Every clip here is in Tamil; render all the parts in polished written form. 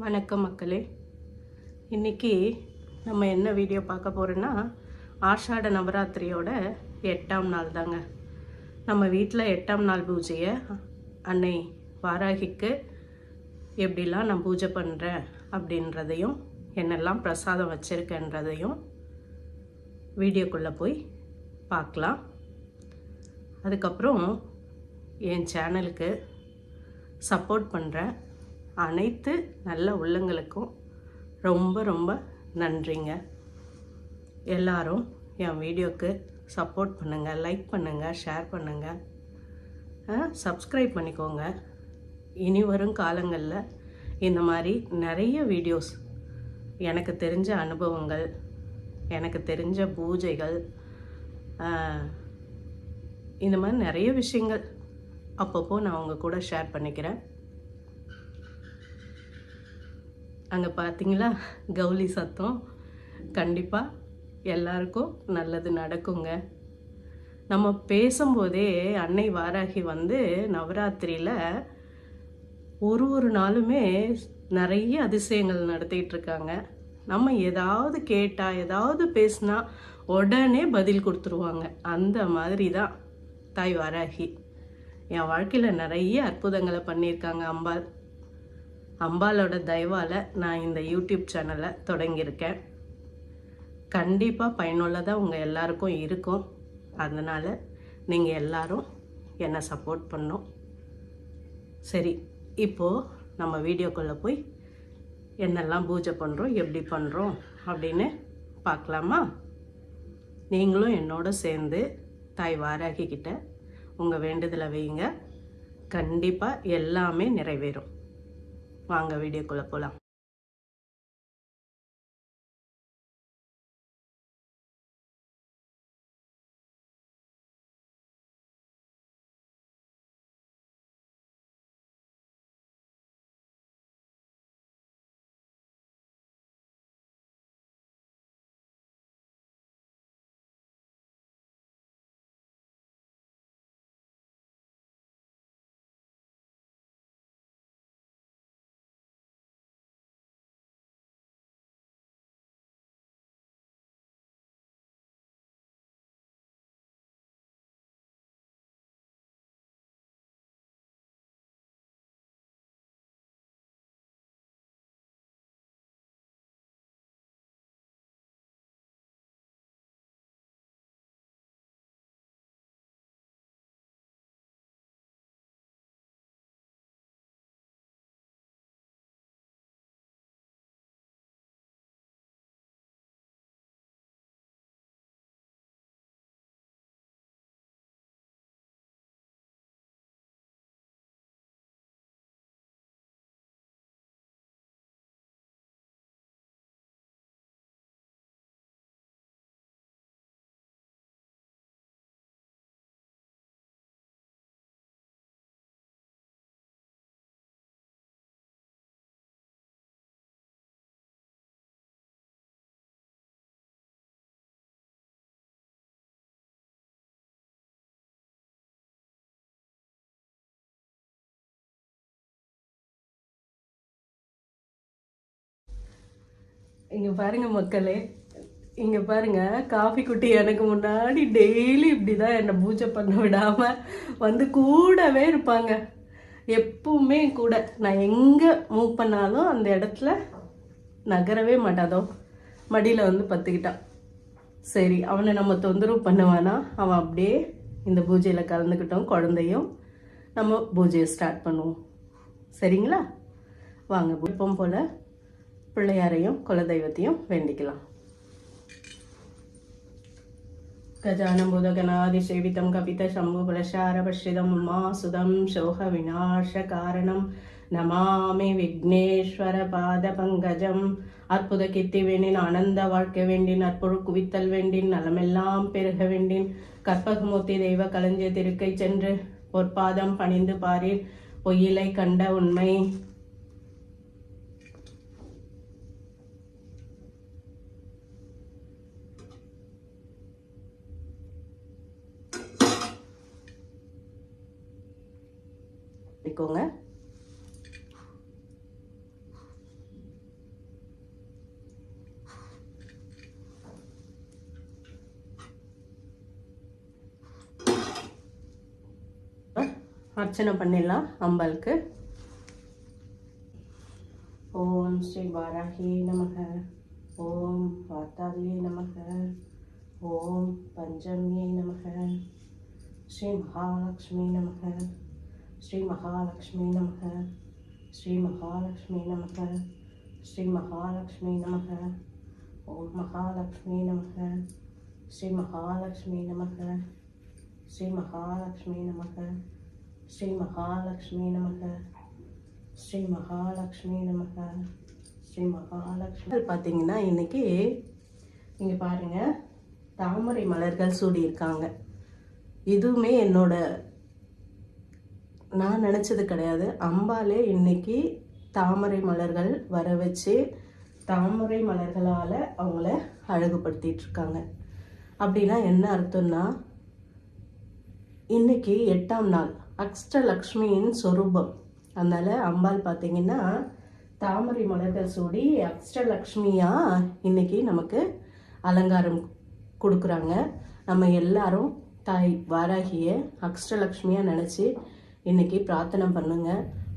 வணக்கம் மக்களே. இன்றைக்கி நம்ம என்ன வீடியோ பார்க்க போகிறோன்னா, ஆஷாட நவராத்திரியோட 8ஆம் நாள் தாங்க. நம்ம வீட்டில் 8ஆம் நாள் பூஜையை அன்னை வாராகிக்கு எப்படிலாம் நான் பூஜை பண்ணுறேன் அப்படின்றதையும் என்னெல்லாம் பிரசாதம் வச்சுருக்கேன்றதையும் வீடியோக்குள்ளே போய் பார்க்கலாம். அதுக்கப்புறம் என் சேனலுக்கு சப்போர்ட் பண்ணுற அனைத்து நல்ல உள்ளங்களுக்கும் ரொம்ப ரொம்ப நன்றிங்க. எல்லாரும் என் வீடியோக்கு சப்போர்ட் பண்ணுங்கள், லைக் பண்ணுங்கள், ஷேர் பண்ணுங்கள், சப்ஸ்கிரைப் பண்ணிக்கோங்க. இனி வரும் காலங்களில் இந்த மாதிரி நிறைய வீடியோஸ், எனக்கு தெரிஞ்ச அனுபவங்கள், எனக்கு தெரிஞ்ச பூஜைகள், இந்த மாதிரி நிறைய விஷயங்கள் அப்பப்போ நான் உங்கள் கூட ஷேர் பண்ணிக்கிறேன். அங்கே பார்த்தீங்களா கௌலி சத்தம். கண்டிப்பாக எல்லாருக்கும் நல்லது நடக்குங்க. நம்ம பேசும்போதே அன்னை வாராகி நவராத்திரியில் ஒரு நாளுமே நிறைய அதிசயங்கள் நடத்திட்டு இருக்காங்க. நம்ம ஏதாவது கேட்டால் ஏதாவது பேசினா உடனே பதில் கொடுத்துருவாங்க. அந்த மாதிரி தான் தாய் வாராகி. என் வாழ்க்கையில் நிறைய அற்புதங்களை பண்ணியிருக்காங்க அம்பாள். அம்பாலோட தயவால் நான் இந்த யூடியூப் சேனலை தொடங்கியிருக்கேன். கண்டிப்பாக பயனுள்ளதாக உங்கள் எல்லாருக்கும் இருக்கும். அதனால் நீங்கள் எல்லாரும் என்னை சப்போர்ட் பண்ணணும். சரி, இப்போது நம்ம வீடியோக்குள்ளே போய் என்னெல்லாம் பூஜை பண்ணுறோம், எப்படி பண்ணுறோம் அப்படின்னு பார்க்கலாமா? நீங்களும் என்னோட சேர்ந்து தாய் வாராகி கிட்ட உங்கள் வேண்டுதலை வைங்க. கண்டிப்பாக எல்லாமே நிறைவேறும். வாங்க வீடியோக்குள்ளே போகலாம். இங்கே பாருங்க மக்களே, இங்கே பாருங்க காஃபி குட்டி எனக்கு முன்னாடி டெய்லி இப்படி தான் என்னை பூஜை பண்ண விடாமல் கூடவே இருப்பாங்க. எப்பவுமே கூட நான் எங்கே மூவ் பண்ணாலும் அந்த இடத்துல நகரவே மாட்டாதோ மடியில் பத்துக்கிட்டான். சரி, அவனை நம்ம தொந்தரவு பண்ணுவானா, அவன் அப்படியே இந்த பூஜையில் கலந்துக்கிட்டோம். குழந்தையும் நம்ம பூஜையை ஸ்டார்ட் பண்ணுவோம். சரிங்களா? வாங்க, எப்பவும் போல் பிள்ளையாரையும் குலதெய்வத்தையும் வேண்டிக்கலாம். கஜானம் பூதகணாதி சேவிதம் கபித சம்பு பிரசாரபஸ்ரிதம் உமாசுதம் சோக விநாச காரணம் நமாமி விக்னேஸ்வர பாத பங்கஜம். அற்புத கீர்த்தி வேண்டின், ஆனந்த வாழ்க்கை வேண்டின், அற்புழு குவித்தல் வேண்டின், நலமெல்லாம் பெருக வேண்டின், கற்பகமூர்த்தி தெய்வ களஞ்சிய திருக்கை சென்று பொற்பாதம் பணிந்து பாரீர் பொய்யிலை கண்ட உண்மை. பண்ணிக்கோங்க. அர்ச்சனை பண்ணிடலாம் அம்பாளுக்கு. ஓம் ஸ்ரீ வாராகி நமக, ஓம் வாத்தாவியே நமக, ஓம் பஞ்சமியே நமக, ஸ்ரீ மகாலட்சுமி நமக, ஸ்ரீ மகாலட்சுமி நமக, ஸ்ரீ மகாலட்சுமி நமக, ஸ்ரீ மகாலட்சுமி நமக, ஓம் மகாலட்சுமி நமக, ஸ்ரீ மகாலட்சுமி நமக, ஸ்ரீ மகாலட்சுமி நமக, ஸ்ரீ மகாலட்சுமி நமக, ஸ்ரீ மகாலட்சுமி நமக, ஸ்ரீ மகாலட்சுமி. பார்த்தீங்கன்னா இன்னைக்கு இங்கே பாருங்க, தாமரை மலர்கள் சூடியிருக்காங்க. இதுவுமே என்னோட நான் நினச்சது கிடையாது. அம்பாலே இன்னைக்கு தாமரை மலர்கள் வர வச்சு தாமரை மலர்களால் அவங்கள அழகுபடுத்திட்டு இருக்காங்க. அப்படின்னா என்ன அர்த்தம்னா, இன்னைக்கு 8ஆம் நாள் அஷ்டலக்ஷ்மியின் சொரூபம். அதனால அம்பாள் பார்த்தீங்கன்னா தாமரை மலர்கள் சூடி அஷ்டலக்ஷ்மியாக இன்னைக்கு நமக்கு அலங்காரம் கொடுக்குறாங்க. நம்ம எல்லாரும் தாய் வாராகிய அஷ்டலக்ஷ்மியாக நினச்சி இன்னைக்கு பிரார்த்தனை பண்ணுங்க.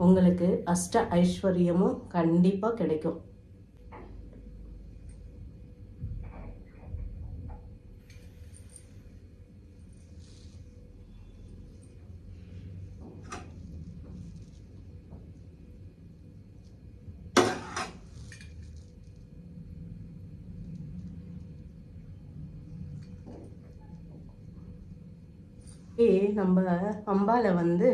உங்களுக்கு அஷ்ட ஐஸ்வர்யமும் கண்டிப்பாக கிடைக்கும். நம்ம அம்பாவை வந்து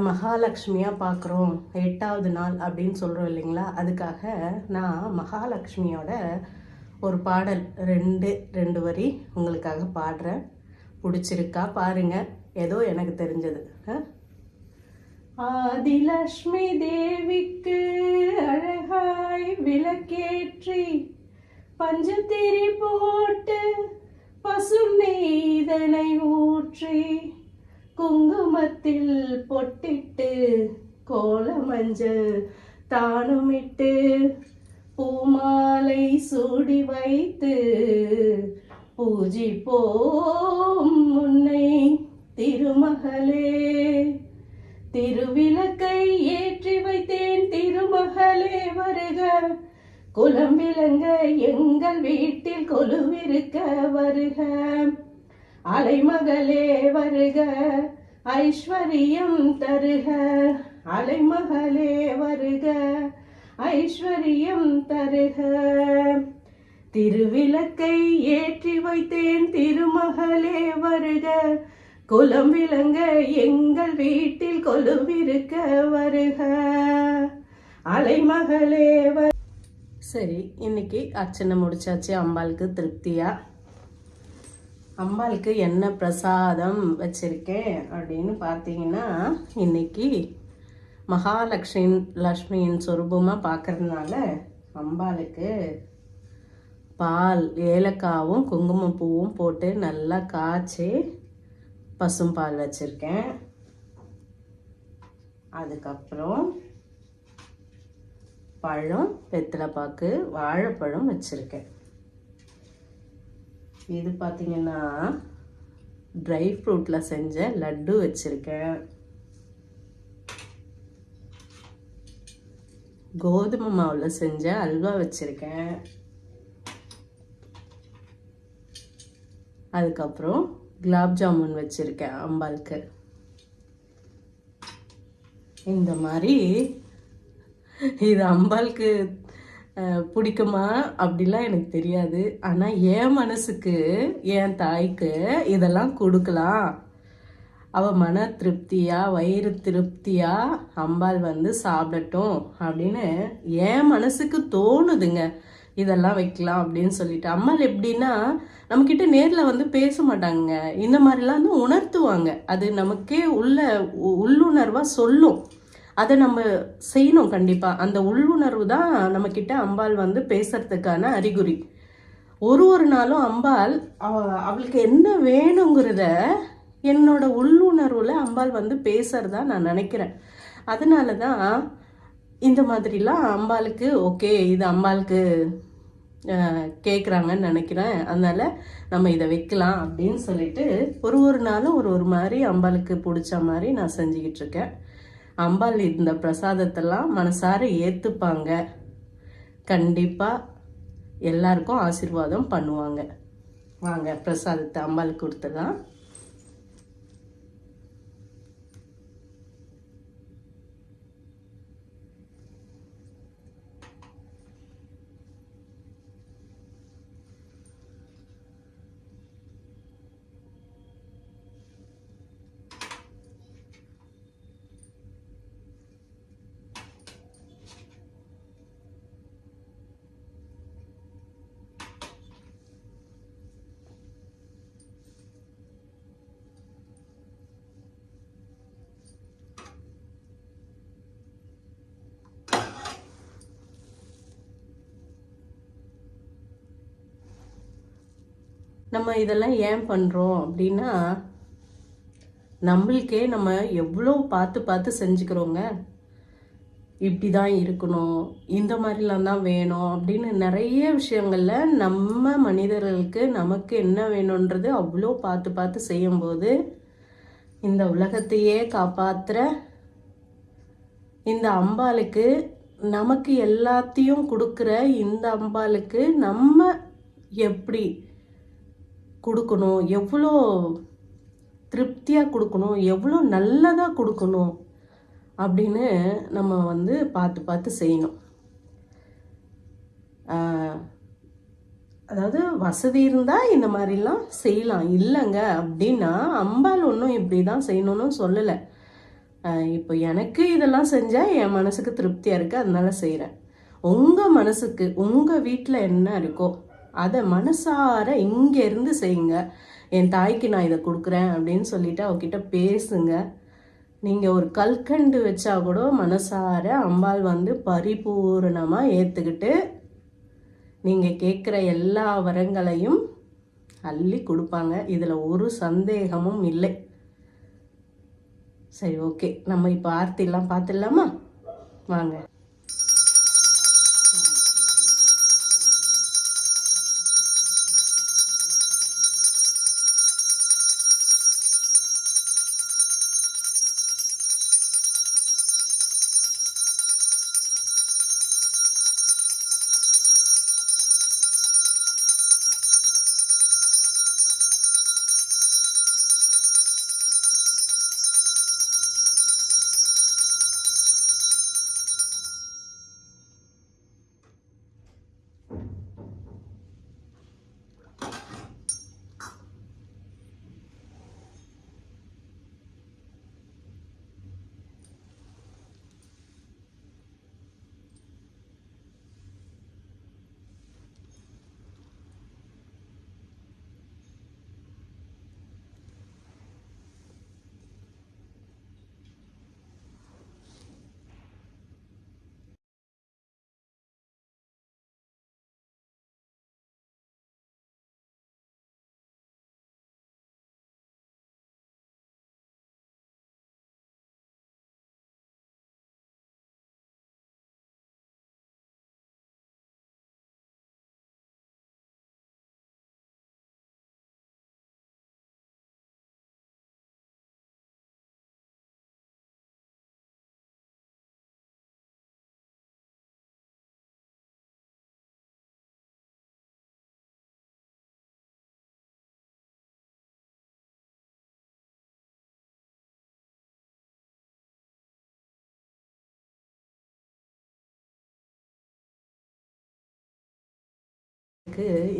மகாலட்சுமியாக பார்க்குறோம் 8ஆவது நாள் அப்படின்னு சொல்கிறோம் இல்லைங்களா. அதுக்காக நான் மகாலட்சுமியோட ஒரு பாடல் ரெண்டு வரி உங்களுக்காக பாடுறேன். பிடிச்சிருக்கா பாருங்க, ஏதோ எனக்கு தெரிஞ்சது. ஆதிலட்சுமி தேவிக்கு அழகாய் விளக்கேற்றி பஞ்சத்திரி போட்டு பசும் நெய்தனை ஊற்றி குங்குமத்தில் பொட்டிட்டு கோலமஞ்சள் தானுமிட்டு பூமாலை சூடி வைத்து பூஜிப்போம் முன்னை திருமகளே. திருவிளக்கை ஏற்றி வைத்தேன் திருமகளே வருக, குலம் விளங்க எங்கள் வீட்டில் கொலுவிருக்க வருக. அலைமகளே வருக, ஐஸ்வர்யம் தருக. அலைமகளே வருக, ஐஸ்வர்யம் தருக. திருவிளக்கை ஏற்றி வைத்தேன் திருமகளே வருக, குலம் விளங்க எங்கள் வீட்டில் கொலுவிருக்க வருக. அலைமகளே வருக. சரி, இன்னைக்கு அர்ச்சனை முடிச்சாச்சு. அம்பாளுக்கு திருப்தியா அம்பாளுக்கு என்ன பிரசாதம் வச்சிருக்கேன் அப்படின்னு பார்த்தீங்கன்னா, இன்னைக்கு மகாலட்சுமியின் சொரூபமாக பார்க்கறதுனால அம்பாளுக்கு பால் ஏலக்காவும் குங்குமப்பூவும் போட்டு நல்லா காய்ச்சி பசும்பால் வச்சுருக்கேன். அதுக்கப்புறம் பழம், வெத்தலைப்பாக்கு, வாழைப்பழம் வச்சுருக்கேன். இது பார்த்தீங்கன்னா ட்ரை ஃப்ரூட்டில் செஞ்ச லட்டு வச்சுருக்கேன். கோதுமை மாவில் செஞ்ச அல்வா வச்சுருக்கேன். அதுக்கப்புறம் குலாப் ஜாமுன் வச்சுருக்கேன் அம்பாளுக்கு. இந்த மாதிரி இது அம்பாளுக்கு பிடிக்குமா அப்படிலாம் எனக்கு தெரியாது. ஆனால் என் மனசுக்கு, என் தாய்க்கு இதெல்லாம் கொடுக்கலாம், அவள் மன திருப்தியாக வயிறு திருப்தியாக அம்பாள் வந்து சாப்பிடட்டும் அப்படின்னு என் மனசுக்கு தோணுதுங்க. இதெல்லாம் வைக்கலாம் அப்படின்னு சொல்லிட்டு. அம்மாள் எப்படின்னா நம்மக்கிட்ட நேரில் வந்து பேச மாட்டாங்க, இந்த மாதிரிலாம் வந்து உணர்த்துவாங்க. அது நமக்கே உள்ளுணர்வாக சொல்லும். அதை நம்ம செய்யணும் கண்டிப்பாக. அந்த உள்ளுணர்வு தான் நம்மக்கிட்ட அம்பாள் வந்து பேசுறதுக்கான அறிகுறி. ஒரு நாளும் அம்பாள் அவளுக்கு என்ன வேணுங்கிறத என்னோட உள்ளுணர்வில் அம்பாள் வந்து பேசுறதா நான் நினைக்கிறேன். அதனால தான் இந்த மாதிரிலாம் அம்பாளுக்கு ஓகே, இது அம்பாளுக்கு கேட்குறாங்கன்னு நினைக்கிறேன். அதனால் நம்ம இதை வைக்கலாம் அப்படின்னு சொல்லிட்டு ஒரு நாளும் ஒரு மாதிரி அம்பாளுக்கு பிடிச்ச மாதிரி நான் செஞ்சுக்கிட்டு இருக்கேன். அம்பாள் இந்த பிரசாதத்தெல்லாம் மனசார ஏற்றுப்பாங்க. கண்டிப்பாக எல்லாருக்கும் ஆசீர்வாதம் பண்ணுவாங்க. வாங்க பிரசாதத்தை அம்பாளுக்கு கொடுத்துடலாம். நம்ம இதெல்லாம் ஏன் பண்ணுறோம் அப்படின்னா, நம்மளுக்கே நம்ம எவ்வளோ பார்த்து செஞ்சுக்கிறோங்க. இப்படி தான் இருக்கணும், இந்த மாதிரிலாம் தான் வேணும் அப்படின்னு நிறைய விஷயங்களில் நம்ம மனிதர்களுக்கு நமக்கு என்ன வேணுன்றது அவ்வளோ பார்த்து செய்யும்போது இந்த உலகத்தையே காப்பாற்றுற இந்த அம்பாளுக்கு, நமக்கு எல்லாத்தையும் கொடுக்குற இந்த அம்பாளுக்கு நம்ம எப்படி கொடுக்கணும், எவ்வளோ திருப்தியாக கொடுக்கணும், எவ்வளோ நல்லதாக கொடுக்கணும் அப்படின்னு நம்ம பார்த்து செய்யணும். அதாவது வசதி இருந்தால் இந்த மாதிரிலாம் செய்யலாம். இல்லைங்க அப்படின்னா அம்பாள் ஒன்றும் இப்படி தான் செய்யணும்னு சொல்லலை. இப்போ எனக்கு இதெல்லாம் செஞ்சால் என் மனசுக்கு திருப்தியாக இருக்குது, அதனால செய்கிறேன். உங்கள் மனசுக்கு உங்கள் வீட்டில் என்ன இருக்கோ அதை மனசார இங்கேருந்து செய்யுங்க. என் தாய்க்கு நான் இதை கொடுக்குறேன் அப்படின்னு சொல்லிட்டு அவகிட்ட பேசுங்க. நீங்கள் ஒரு கல்கண்டு வச்சா கூட மனசார அம்பாள் பரிபூரணமாக ஏற்றுக்கிட்டு நீங்கள் கேட்குற எல்லா வரங்களையும் அள்ளி கொடுப்பாங்க. இதில் ஒரு சந்தேகமும் இல்லை. சரி, ஓகே, நம்ம இப்போ ஆர்த்திலாம் பார்த்துடலாமா? வாங்க.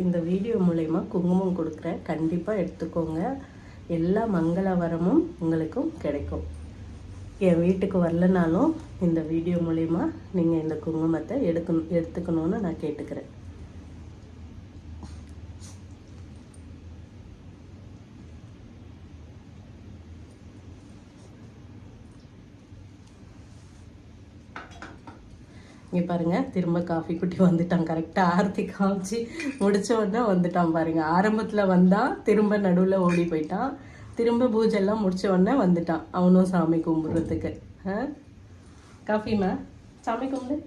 இந்த வீடியோ மூலயமா குங்குமம் கொடுக்குறேன், கண்டிப்பாக எடுத்துக்கோங்க. எல்லா மங்கள வரமும் உங்களுக்கும் கிடைக்கும். என் வீட்டுக்கு வரலனாலும் இந்த வீடியோ மூலயமா நீங்கள் இந்த குங்குமத்தை எடுத்துக்கணும்னு நான் கேட்டுக்கிறேன். இங்கே பாருங்கள், திரும்ப காஃபி குட்டி வந்துட்டான். கரெக்டாக ஆரத்தி காமிச்சு முடித்த உடனே வந்துட்டான் பாருங்கள். ஆரம்பத்தில் வந்தால் திரும்ப நடுவில் ஓடி போயிட்டான். திரும்ப பூஜைலாம் முடித்த உடனே வந்துட்டான் அவனும் சாமி கும்பிட்றதுக்கு. காஃபிமா, சாமி கும்பிடு,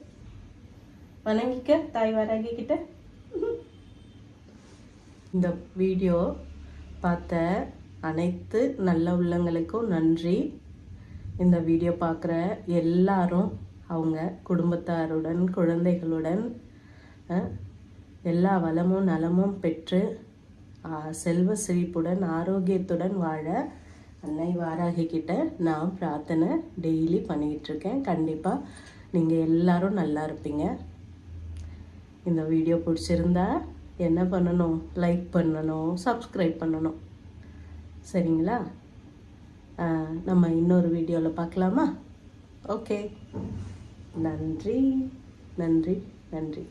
வணங்கிக்க தாய் வராகிக்கிட்ட. இந்த வீடியோ பார்த்த அனைத்து நல்ல உள்ளங்களுக்கும் நன்றி. இந்த வீடியோ பார்க்குற எல்லாரும் அவங்க குடும்பத்தாருடன் குழந்தைகளுடன் எல்லா வளமும் நலமும் பெற்று செல்வ செழிப்புடன் ஆரோக்கியத்துடன் வாழ அன்னை வாராகி கிட்ட நான் பிரார்த்தனை டெய்லி பண்ணிக்கிட்டு இருக்கேன். கண்டிப்பாக நீங்கள் எல்லாரும் நல்லா இருப்பீங்க. இந்த வீடியோ பிடிச்சிருந்தா என்ன பண்ணணும்? லைக் பண்ணணும், சப்ஸ்கிரைப் பண்ணணும். சரிங்களா? நம்ம இன்னொரு வீடியோவில் பார்க்கலாமா? ஓகே. நன்றி நன்றி நன்றி.